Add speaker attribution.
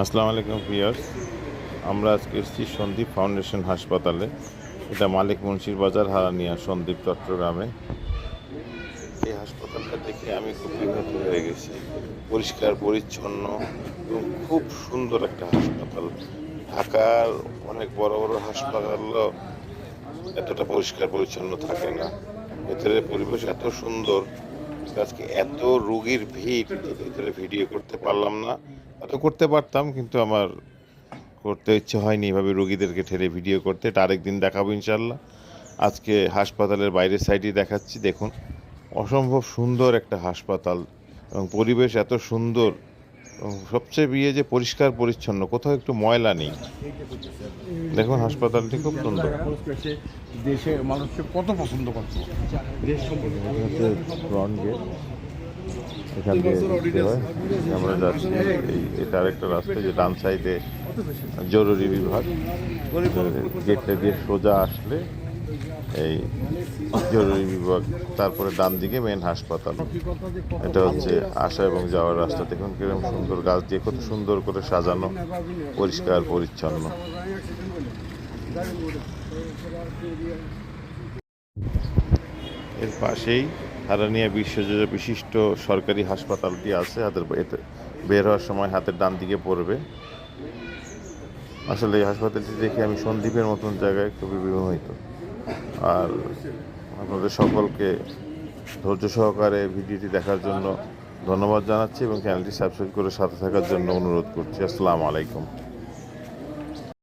Speaker 1: আসসালামু আলাইকুম ভিউয়ার্স। আমরা আজকে এসেছি সন্দীপ ফাউন্ডেশন হাসপাতালে। এটা মালিক মুন্সির বাজার, হারানিয়া, সন্দ্বীপ, চট্টগ্রামে। এই হাসপাতালটা দেখে আমি খুব বিব্রত হয়ে গেছি। পরিষ্কার পরিচ্ছন্ন এবং খুব সুন্দর একটা হাসপাতাল। ঢাকার অনেক বড় বড় হাসপাতালও এতটা পরিষ্কার পরিচ্ছন্ন থাকে না। ভেতরের পরিবেশ এত সুন্দর, আজকে এত রোগীর ভিড় যে ভেতরে ভিডিও করতে পারলাম না। হয়তো করতে পারতাম, কিন্তু আমার করতে ইচ্ছে হয়নি এভাবে রোগীদেরকে ঠেলে ভিডিও করতে। এটা আরেকদিন দেখাবো ইনশাল্লাহ। আজকে হাসপাতালের বাইরের সাইডে দেখাচ্ছি। দেখুন, অসম্ভব সুন্দর একটা হাসপাতাল এবং পরিবেশ এত সুন্দর এবং সবচেয়ে বিয়ে যে পরিষ্কার পরিচ্ছন্ন, কোথাও একটু ময়লা নেই। দেখুন হাসপাতালটি খুব সুন্দর।
Speaker 2: দেশে মানুষকে কত পছন্দ করতো দেশ সম্পর্কে।
Speaker 1: ফ্রন্ট গেট, এখান দিয়ে ঢুকতে হয়। আমরা যাচ্ছি, এটা আরেকটা রাস্তা, যে ডান সাইডে জরুরি বিভাগ। গেটটা দিয়ে সোজা আসলে এই জরুরি বিভাগ, তারপরে ডান দিকে মেন হাসপাতাল। এটা হচ্ছে আসা এবং যাওয়ার রাস্তা। দেখুন কিরকম সুন্দর, গাছ দিয়ে কত সুন্দর করে সাজানো, পরিষ্কার পরিচ্ছন্ন। এর পাশেই হারানিয়া বিশ্বজোড়া বিশিষ্ট সরকারি হাসপাতালটি আছে। বের হওয়ার সময় হাতের ডান দিকে পড়বে। আসলে এই হাসপাতালটি দেখে আমি সন্দ্বীপের মতন জায়গায় খুবই বিমোহিত। আর আপনাদের সকলকে ধৈর্য সহকারে ভিডিওটি দেখার জন্য ধন্যবাদ জানাচ্ছি এবং চ্যানেলটি সাবস্ক্রাইব করে সাথে থাকার জন্য অনুরোধ করছি। আসসালামু আলাইকুম।